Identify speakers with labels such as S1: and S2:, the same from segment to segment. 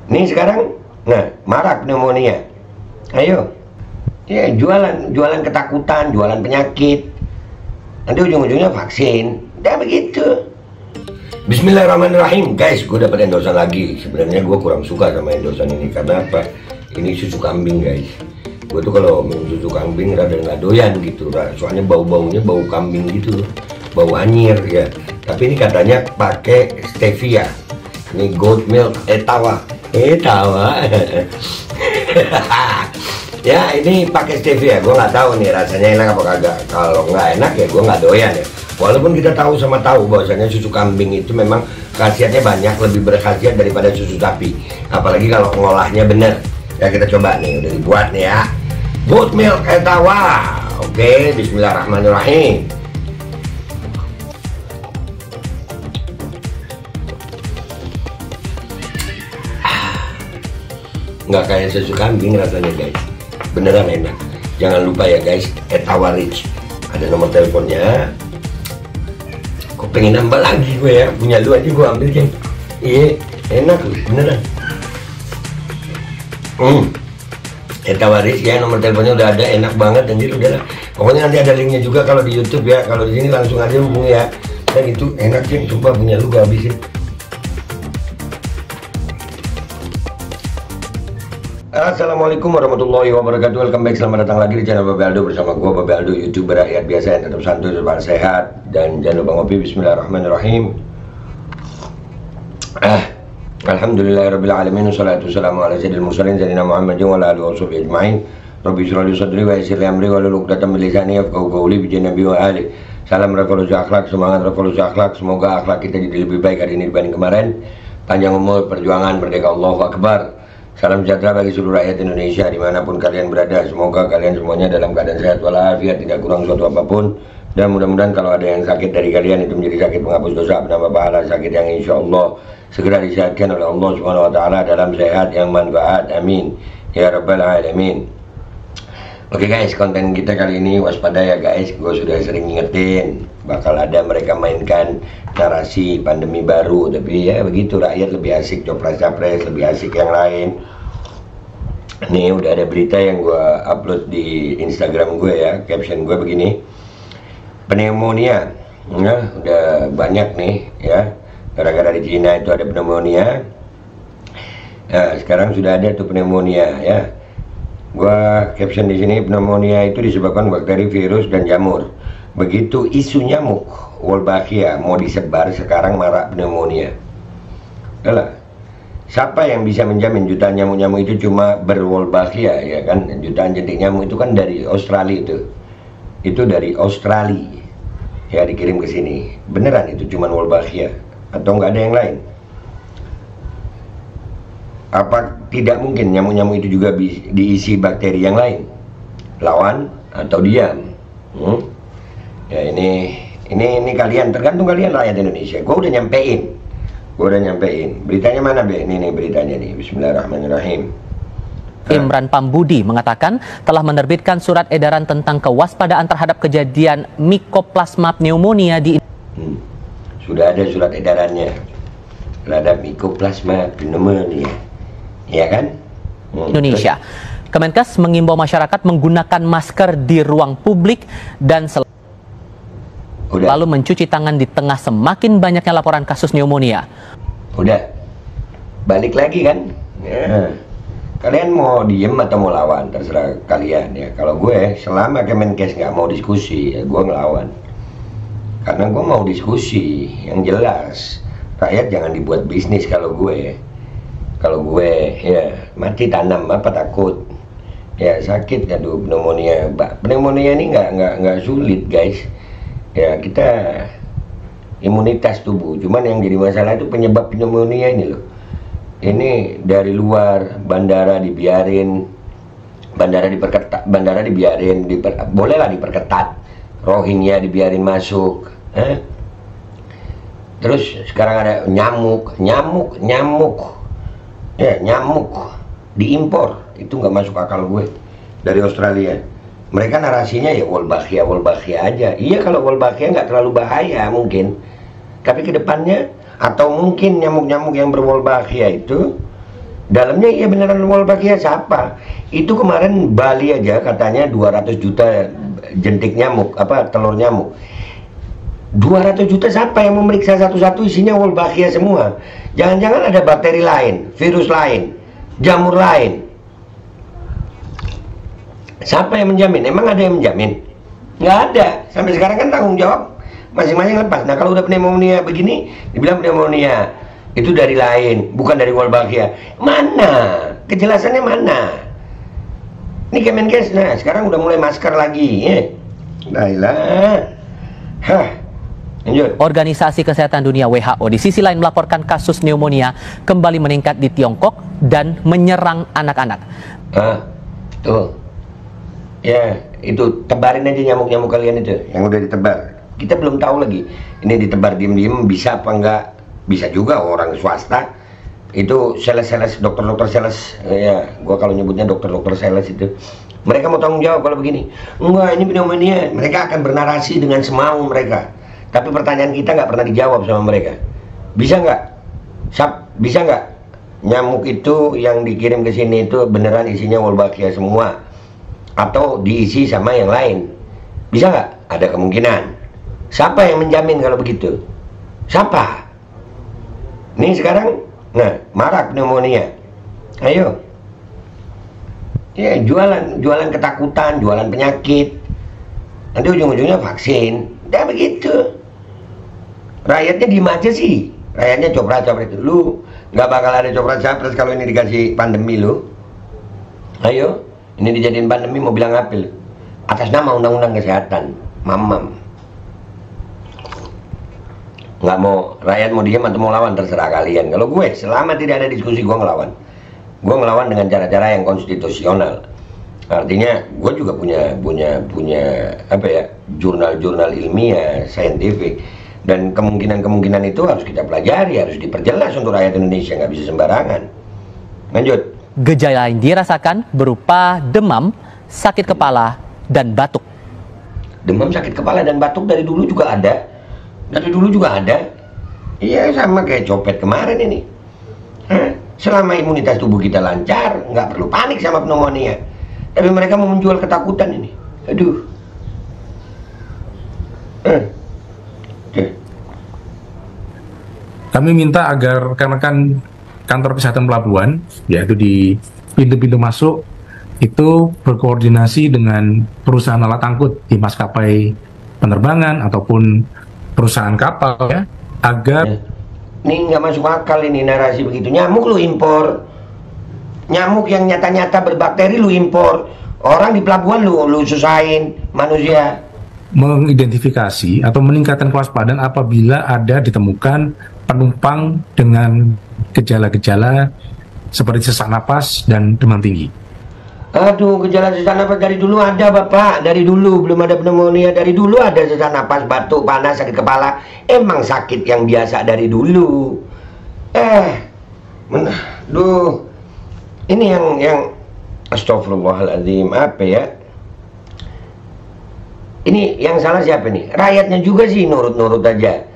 S1: Nih sekarang, nah marak pneumonia. Ayo, ya jualan ketakutan, jualan penyakit. Nanti ujung-ujungnya vaksin. Udah begitu. Bismillahirrahmanirrahim. Guys, gue dapet endorsan lagi. Sebenarnya gue kurang suka sama endorsan ini. Karena apa? Ini susu kambing guys. Gue tuh kalau minum susu kambing rada nggak doyan gitu. Soalnya bau-baunya bau kambing gitu. Bau anyir ya. Tapi ini katanya pakai stevia. Ini goat milk etawa. Ya ini pakai stevia. Gue nggak tahu nih rasanya enak apa kagak. Kalau nggak enak ya gue nggak doyan ya. Walaupun kita tahu sama tahu bahwasanya susu kambing itu memang khasiatnya banyak, lebih berkhasiat daripada susu sapi. Apalagi kalau ngolahnya bener. Ya kita coba nih, udah dibuat nih ya. Goat milk etawa. Oke, bismillahirrahmanirrahim. Nggak kayak susu kambing rasanya guys. Beneran enak. Jangan lupa ya guys, Etawa Rich. Ada nomor teleponnya. Kok pengen nambah lagi gue ya, punya lu aja gue ambil kan. Iya, enak loh, beneran. Etawa Rich ya, nomor teleponnya udah ada, enak banget anjir, udahlah. Pokoknya nanti ada linknya juga kalau di YouTube ya. Kalau di sini langsung aja hubungi ya. Dan itu enak sih, sumpah punya lu gue habisin. Assalamualaikum warahmatullahi wabarakatuh. Welcome back, selamat datang lagi di channel Babe Aldo bersama gue Babe Aldo, YouTuber rakyat biasa yang tetap santuy, tetap sehat. Dan jangan lupa ngopi. Bismillahirrahmanirrahim. Alhamdulillahirrabbilalamin. Wassalatu wassalamu ala sayyidil mursalin sayyidina Muhammadin wa ala alihi washabihi ajma'in. Rabbi shrah li sadri wa yassir li amri wa hlul 'uqdatam min lisani yafqahu qawli bi nabi wa ali. Salam revolusi akhlak, semangat revolusi akhlak. Semoga akhlak kita jadi lebih baik hari ini dibanding kemarin. Panjang umur, perjuangan, merdeka, Allahu Akbar. Salam sejahtera bagi seluruh rakyat Indonesia dimanapun kalian berada. Semoga kalian semuanya dalam keadaan sehat walafiat, tidak kurang suatu apapun. Dan mudah-mudahan kalau ada yang sakit dari kalian itu menjadi sakit penghapus dosa, penambah pahala, sakit yang insya Allah segera disehatkan oleh Allah Subhanahu Wa Taala dalam sehat yang manfaat. Amin ya rabbal alamin. Oke guys, konten kita kali ini waspada ya guys. Gue sudah sering ngingetin bakal ada mereka mainkan narasi pandemi baru, tapi ya begitu, rakyat lebih asik copras-capres, lebih asik yang lain. Nih udah ada berita yang gue upload di Instagram gue ya, caption gue begini: pneumonia. Nah, udah banyak nih ya, gara-gara di Cina itu ada pneumonia. Nah sekarang sudah ada tuh pneumonia ya. Gua caption di sini, pneumonia itu disebabkan bakteri, virus, dan jamur. Begitu isu nyamuk Wolbachia mau disebar, sekarang marak pneumonia. Adalah, siapa yang bisa menjamin jutaan nyamuk-nyamuk itu cuma berwolbachia ya kan? Jutaan jentik nyamuk itu kan dari Australia itu dari Australia ya, dikirim ke sini. Beneran itu cuma Wolbachia atau nggak ada yang lain? Apa tidak mungkin nyamuk-nyamuk itu juga diisi bakteri yang lain? Lawan atau diam? Ya ini kalian, tergantung kalian rakyat Indonesia. Gue udah nyampein. Beritanya mana Be? Ini beritanya nih. Bismillahirrahmanirrahim.
S2: Imran Pambudi mengatakan telah menerbitkan surat edaran tentang kewaspadaan terhadap kejadian Mycoplasma pneumonia di
S1: Sudah ada surat edarannya terhadap Mycoplasma pneumonia, ya kan?
S2: Indonesia. Kemenkes mengimbau masyarakat menggunakan masker di ruang publik dan lalu mencuci tangan di tengah semakin banyaknya laporan kasus pneumonia. Udah,
S1: balik lagi kan? Ya. Kalian mau diem atau mau lawan, terserah kalian ya. Kalau gue, selama Kemenkes nggak mau diskusi, ya gue ngelawan. Karena gue mau diskusi yang jelas. Rakyat jangan dibuat bisnis kalau gue ya mati tanam apa takut ya, sakit aduh pneumonia. Pneumonia ini nggak sulit guys ya, kita imunitas tubuh. Cuman yang jadi masalah itu penyebab pneumonia ini loh. Ini dari luar, bandara dibiarin, bolehlah diperketat, Rohingya dibiarin masuk. Terus sekarang ada nyamuk diimpor, itu nggak masuk akal gue, dari Australia. Mereka narasinya ya Wolbachia aja. Iya, kalau Wolbachia nggak terlalu bahaya mungkin, tapi kedepannya atau mungkin nyamuk-nyamuk yang berwolbachia itu Dalamnya iya beneran Wolbachia siapa? Itu kemarin Bali aja katanya 200 juta jentik nyamuk, telur nyamuk. 200 juta siapa yang memeriksa satu-satu, isinya Wolbachia semua. Jangan-jangan ada bakteri lain, virus lain, jamur lain. Siapa yang menjamin? Emang ada yang menjamin? Nggak ada. Sampai sekarang kan tanggung jawab masing-masing lepas. Nah kalau udah pneumonia begini, dibilang pneumonia itu dari lain, bukan dari Wolbachia. Mana? Kejelasannya mana? Ini Kemenkes, nah sekarang udah mulai masker lagi. Baiklah. Lanjut.
S2: Organisasi Kesehatan Dunia WHO di sisi lain melaporkan kasus pneumonia kembali meningkat di Tiongkok dan menyerang anak-anak.
S1: Tuh. Ya, itu tebarin aja nyamuk-nyamuk kalian itu yang udah ditebar. Kita belum tahu lagi. Ini ditebar diem-diem bisa apa enggak? Bisa juga orang swasta itu sales dokter sales ya, gua kalau nyebutnya dokter sales itu mereka mau tanggung jawab kalau begini. Enggak, ini pneumonia. Mereka akan bernarasi dengan semau mereka, tapi pertanyaan kita nggak pernah dijawab sama mereka. Bisa nggak bisa nggak nyamuk itu yang dikirim ke sini itu beneran isinya Wolbachia semua atau diisi sama yang lain? Bisa nggak? Ada kemungkinan. Siapa yang menjamin kalau begitu? Siapa? Nih sekarang, nah marak pneumonia. Ayo, ya jualan ketakutan, jualan penyakit. Nanti ujung-ujungnya vaksin. Udah begitu. Rakyatnya diem aja sih. Rakyatnya coprat-coprat itu. Lu nggak bakal ada coprat-capres kalau ini dikasih pandemi lu. Ayo, ini dijadiin pandemi mau bilang apa lu? Atas nama undang-undang kesehatan, mamam. Nggak mau, rakyat mau diem atau mau lawan terserah kalian. Kalau gue selama tidak ada diskusi gue ngelawan dengan cara-cara yang konstitusional. Artinya gue juga punya apa ya, jurnal ilmiah saintifik, dan kemungkinan itu harus kita pelajari, harus diperjelas untuk rakyat Indonesia, nggak bisa sembarangan. Lanjut.
S2: Gejala yang dirasakan berupa demam, sakit kepala, dan batuk.
S1: Demam, sakit kepala, dan batuk dari dulu juga ada. Iya, sama kayak copet kemarin ini. Selama imunitas tubuh kita lancar, nggak perlu panik sama pneumonia. Tapi mereka mau menjual ketakutan ini. Aduh.
S3: Kami minta agar rekan-rekan kantor kesehatan pelabuhan, yaitu di pintu-pintu masuk, itu berkoordinasi dengan perusahaan alat angkut di maskapai penerbangan ataupun perusahaan kapal ya, agar
S1: ini nggak masuk akal ini narasi begitu. Nyamuk lu impor, nyamuk yang nyata-nyata berbakteri lu impor, orang di pelabuhan lu susahin manusia.
S3: Mengidentifikasi atau meningkatkan kewaspadaan apabila ada ditemukan penumpang dengan gejala-gejala seperti sesak napas dan demam tinggi.
S1: Aduh, gejala sesak napas dari dulu ada, Bapak. Dari dulu, belum ada pneumonia. Dari dulu ada sesak napas, batuk, panas, sakit kepala. Emang sakit yang biasa dari dulu. Ini yang astagfirullahaladzim, apa ya? Ini yang salah siapa nih? Rakyatnya juga sih nurut-nurut aja.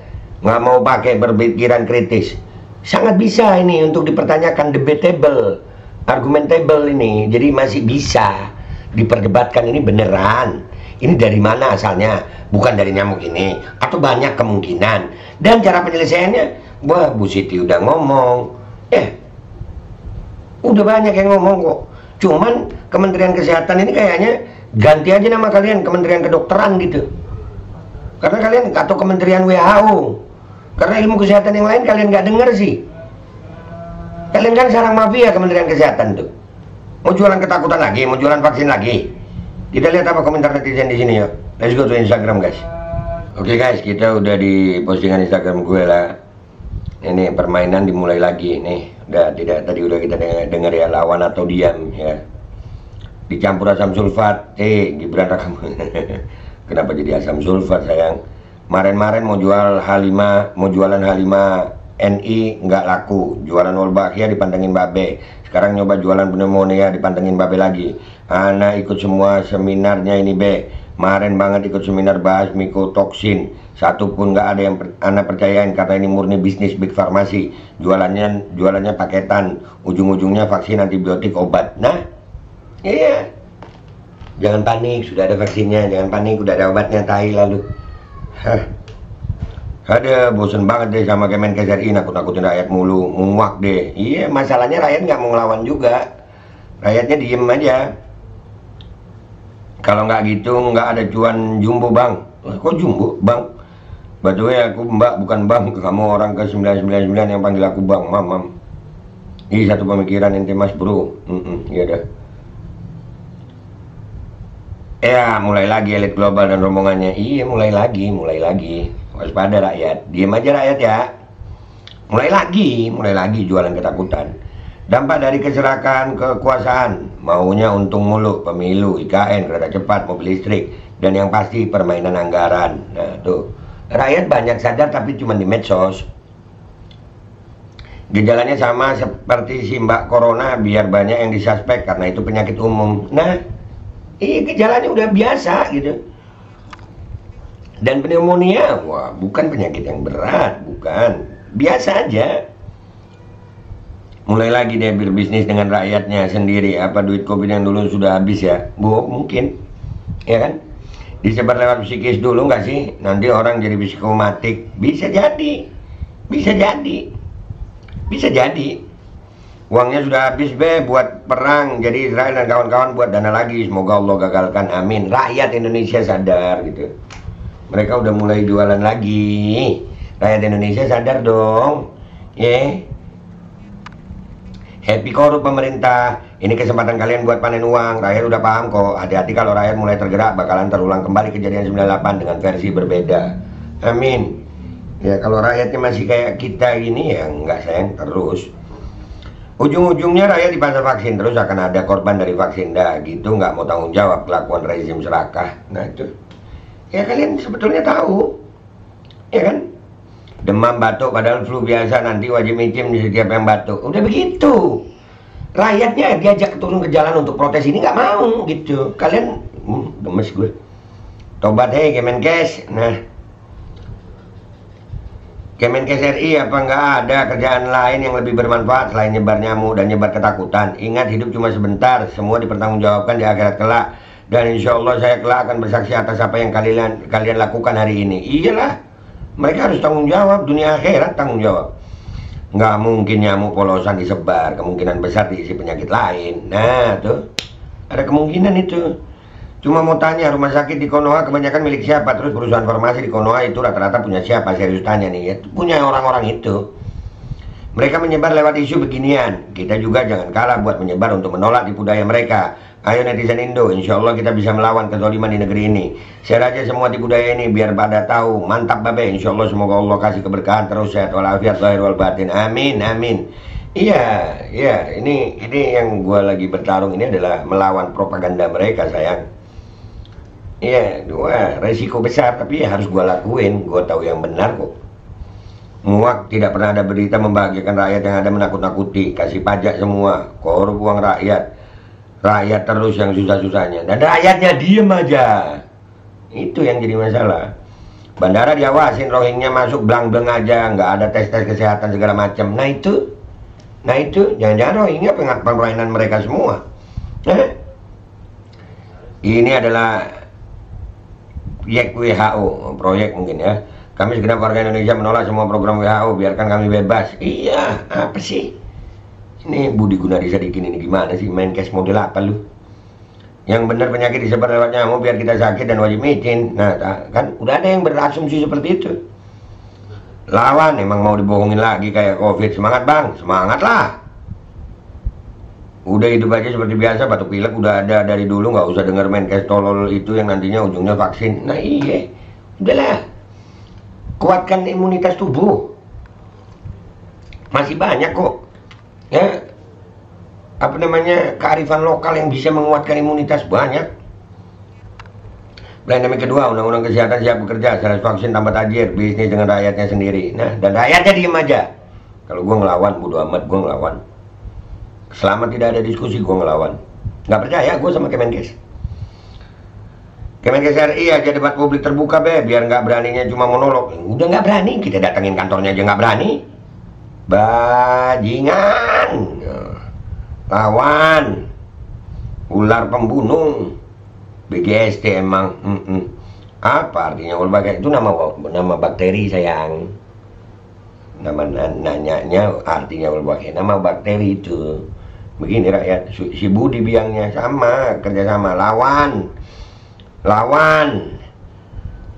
S1: Nggak mau pakai berpikiran kritis. Sangat bisa ini untuk dipertanyakan, debatable, argumentable ini. Jadi masih bisa diperdebatkan ini beneran. Ini dari mana asalnya? Bukan dari nyamuk ini. Atau banyak kemungkinan. Dan cara penyelesaiannya, wah Bu Siti udah ngomong. Udah banyak yang ngomong kok. Cuman Kementerian Kesehatan ini kayaknya ganti aja nama kalian, Kementerian Kedokteran gitu. Karena kalian, atau Kementerian WHO. Karena ilmu kesehatan yang lain kalian nggak dengar sih. Kalian kan sarang mafia Kementerian Kesehatan tuh. Mau jualan ketakutan lagi, mau jualan vaksin lagi. Kita lihat apa komentar netizen di sini yuk. Let's go to Instagram guys. Oke guys, kita udah di postingan Instagram gue lah. Ini permainan dimulai lagi nih. Udah tidak, tadi udah kita dengar ya, lawan atau diam ya. Dicampur asam sulfat. Gibran Raka. Kenapa jadi asam sulfat sayang? Kemarin mau jual H5, mau jualan H5 NI nggak laku, jualan Wolbachia dipantengin babe, sekarang nyoba jualan pneumonia dipantengin babe lagi. Ana ikut semua seminarnya ini be, kemarin banget ikut seminar bahas mikotoksin, satu pun nggak ada yang ana percayain karena ini murni bisnis big farmasi, jualannya paketan, ujung-ujungnya vaksin antibiotik obat. Nah iya, jangan panik, sudah ada vaksinnya, jangan panik, udah ada obatnya, tai lalu. Ada bosen banget deh sama Kemenkes RI nakut-nakutin rakyat mulu, muak deh. Iya, masalahnya rakyat nggak mau ngelawan juga, rakyatnya diem aja. Kalau nggak gitu nggak ada cuan jumbo bang. Kok jumbo bang? Batunya aku mbak bukan bang, kamu orang ke 999 yang panggil aku bang, mam. Iya satu pemikiran ente mas bro. Iya dah. Ya mulai lagi elit global dan rombongannya. Iya mulai lagi. Waspada rakyat, diem aja rakyat ya. Mulai lagi jualan ketakutan. Dampak dari keserakahan kekuasaan, maunya untung mulu, pemilu, IKN, kereta cepat, mobil listrik, dan yang pasti permainan anggaran. Nah tuh, rakyat banyak sadar tapi cuma di medsos. Gejalanya sama seperti si Mbak Corona, biar banyak yang disuspek karena itu penyakit umum. Nah, iya gejalanya udah biasa gitu. Dan pneumonia, wah bukan penyakit yang berat, bukan, biasa aja. Mulai lagi dia berbisnis dengan rakyatnya sendiri. Apa duit Covid yang dulu sudah habis ya? Bu, mungkin, ya kan? Disebar lewat psikis dulu nggak sih? Nanti orang jadi psikomatik, bisa jadi. Uangnya sudah habis be buat perang, jadi Israel dan kawan-kawan buat dana lagi. Semoga Allah gagalkan, amin. Rakyat Indonesia sadar gitu. Mereka udah mulai jualan lagi. Rakyat Indonesia sadar dong. Happy korup pemerintah. Ini kesempatan kalian buat panen uang. Rakyat udah paham kok. Hati-hati kalau rakyat mulai tergerak, bakalan terulang kembali kejadian 98 dengan versi berbeda. Amin. Ya kalau rakyatnya masih kayak kita gini ya nggak sayang terus. Ujung-ujungnya rakyat dipasar vaksin terus akan ada korban dari vaksin. Dah gitu nggak mau tanggung jawab kelakuan rezim serakah. Nah itu. Ya kalian sebetulnya tahu, ya kan? Demam batuk padahal flu biasa, nanti wajib micim di setiap yang batuk. Udah begitu. Rakyatnya diajak turun ke jalan untuk protes ini nggak mau gitu. Kalian gemes gue. Tobat hei Kemenkes. Nah, Kemenkes RI apa nggak ada kerjaan lain yang lebih bermanfaat selain nyebar nyamuk dan nyebar ketakutan? Ingat hidup cuma sebentar, semua dipertanggungjawabkan di akhirat kelak. Dan insya Allah saya kelak akan bersaksi atas apa yang kalian lakukan hari ini. Iyalah, mereka harus tanggung jawab, dunia akhirat tanggung jawab. Nggak mungkin nyamuk polosan disebar, kemungkinan besar diisi penyakit lain. Nah tuh, ada kemungkinan itu. Cuma mau tanya, rumah sakit di Konoha kebanyakan milik siapa? Terus perusahaan farmasi di Konoha itu rata-rata punya siapa? Serius tanya nih ya, punya orang-orang itu. Mereka menyebar lewat isu beginian. Kita juga jangan kalah buat menyebar untuk menolak tipu daya mereka. Ayo netizen Indo, insya Allah kita bisa melawan kezaliman di negeri ini. Share aja semua tipu daya ini biar pada tahu. Mantap babe, insya Allah semoga Allah kasih keberkahan terus, sehat walafiat lahir wal batin. Amin, amin. Iya, ini yang gue lagi bertarung ini adalah melawan propaganda mereka sayang. Iya, resiko besar tapi ya harus gue lakuin. Gue tahu yang benar kok. Muak, tidak pernah ada berita membahagiakan rakyat yang ada menakut-nakuti. Kasih pajak semua, korup uang rakyat. Rakyat terus yang susah-susahnya. Dan rakyatnya diem aja. Itu yang jadi masalah. Bandara diawasin, Rohingya masuk blang-blang aja. Nggak ada tes-tes kesehatan segala macam. Nah itu jangan-jangan Rohingya permainan mereka semua. Ini adalah proyek WHO, proyek mungkin ya. Kami segenap warga Indonesia menolak semua program WHO, biarkan kami bebas. Iya, apa sih? Ini Budi Gunadi Sadikin ini gimana sih? Menkes model apa lu? Yang benar penyakit disebar lewat nyamuk biar kita sakit dan wajib micin. Nah kan udah ada yang berasumsi seperti itu. Lawan, emang mau dibohongin lagi kayak Covid. Semangat bang, semangat lah. Udah hidup aja seperti biasa, batuk pilek udah ada dari dulu, nggak usah denger Menkes tolol itu yang nantinya ujungnya vaksin. Nah iya, udahlah. Kuatkan imunitas tubuh. Masih banyak kok. Ya, apa namanya, kearifan lokal yang bisa menguatkan imunitas banyak. Plan yang kedua, undang-undang kesehatan siap bekerja, syarat vaksin tambah tajir, bisnis dengan rakyatnya sendiri. Nah, dan rakyatnya diem aja. Kalau gue ngelawan, bodo amat, gue ngelawan. Selama tidak ada diskusi, gue ngelawan. Nggak percaya gue sama Kemenkes. Kemenkes RI aja debat publik terbuka biar nggak beraninya cuma monolog. Udah nggak berani, kita datengin kantornya aja nggak berani. Bajingan, lawan, ular pembunuh, BGST emang. Apa artinya wolbachia? Itu nama bakteri sayang. Nama nanyanya artinya wolbachia, nama bakteri itu. Begini rakyat, si Budi biangnya sama, kerjasama, lawan.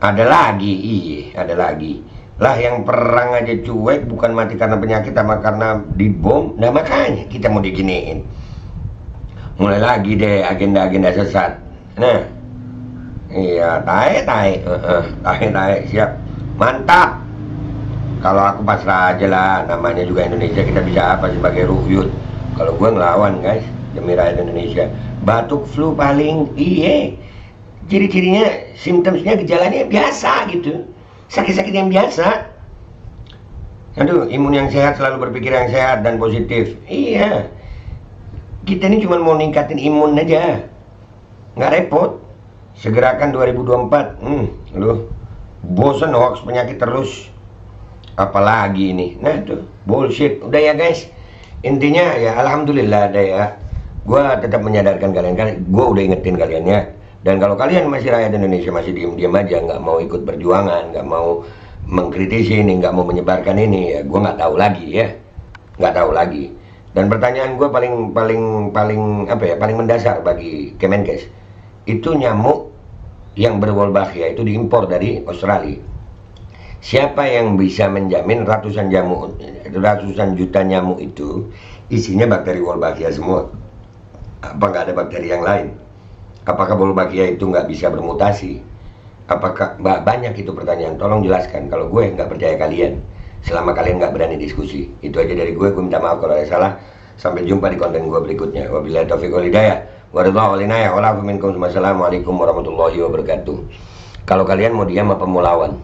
S1: Ada lagi, ada lagi. Lah yang perang aja cuek bukan mati karena penyakit sama karena dibom. Nah makanya kita mau diginiin. Mulai lagi deh agenda-agenda sesat. Nah, iya, tae, siap, mantap. Kalau aku pasrah aja lah, namanya juga Indonesia, kita bisa apa sebagai ruhyut. Kalau gue ngelawan guys, demi rakyat Indonesia. Batuk flu paling, ciri-cirinya, simptomnya, gejalanya biasa gitu. Sakit-sakit yang biasa. Aduh, imun yang sehat selalu berpikir yang sehat dan positif. Iya. Kita ini cuma mau ningkatin imun aja. Nggak repot. Segerakan 2024. Lu bosen hoax penyakit terus. Apalagi ini. Nah tuh, bullshit. Udah ya guys. Intinya ya alhamdulillah ada ya. Gua tetap menyadarkan kalian. Gua udah ingetin kalian ya. Dan kalau kalian masih rakyat Indonesia masih diem-diem aja, nggak mau ikut perjuangan, nggak mau mengkritisi ini, nggak mau menyebarkan ini, ya gue nggak tahu lagi ya, nggak tahu lagi. Dan pertanyaan gue paling mendasar bagi Kemenkes, itu nyamuk yang berwolbachia itu diimpor dari Australia. Siapa yang bisa menjamin ratusan juta nyamuk itu isinya bakteri wolbachia semua? Apa nggak ada bakteri yang lain? Apakah wolbachia itu nggak bisa bermutasi? Apakah banyak itu pertanyaan? Tolong jelaskan. Kalau gue nggak percaya kalian, selama kalian nggak berani diskusi. Itu aja dari gue minta maaf kalau ada salah. Sampai jumpa di konten gue berikutnya. Wabillahi taufiq wal hidayah. Wassalamualaikum warahmatullahi wabarakatuh. Kalau kalian mau diam apa mau lawan?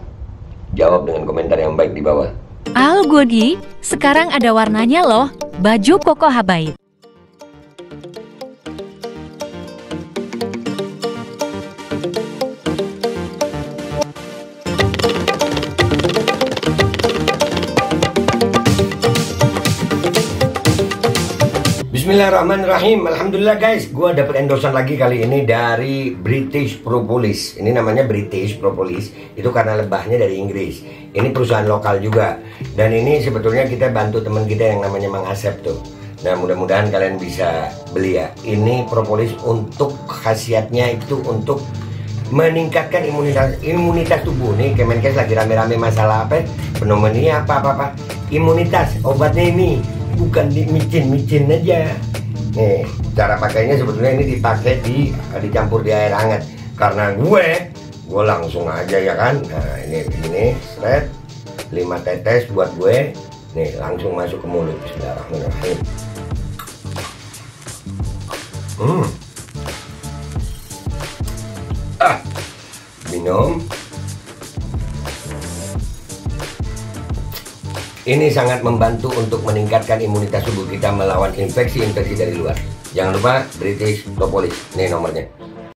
S1: Jawab dengan komentar yang baik di bawah.
S4: Al Godi, sekarang ada warnanya loh. Baju koko habaib.
S1: Bismillahirrahmanirrahim. Alhamdulillah guys, gue dapet endorsean lagi kali ini dari British Propolis. Ini namanya British Propolis, itu karena lebahnya dari Inggris. Ini perusahaan lokal juga. Dan ini sebetulnya kita bantu teman kita yang namanya Mang Asep tuh. Nah mudah-mudahan kalian bisa beli ya. Ini propolis untuk khasiatnya itu untuk meningkatkan imunitas tubuh. Nih Kemenkes lagi rame-rame masalah apa? Pneumonia apa. Imunitas, obatnya ini. Bukan micin aja. Nih, cara pakainya sebetulnya ini dipakai dicampur di air hangat. Karena gue langsung aja ya kan. Nah, ini seret 5 tetes buat gue. Nih, langsung masuk ke mulut. Bismillahirrahmanirrahim. Minum. Ini sangat membantu untuk meningkatkan imunitas tubuh kita melawan infeksi-infeksi dari luar. Jangan lupa British Propolis. Ini nomornya.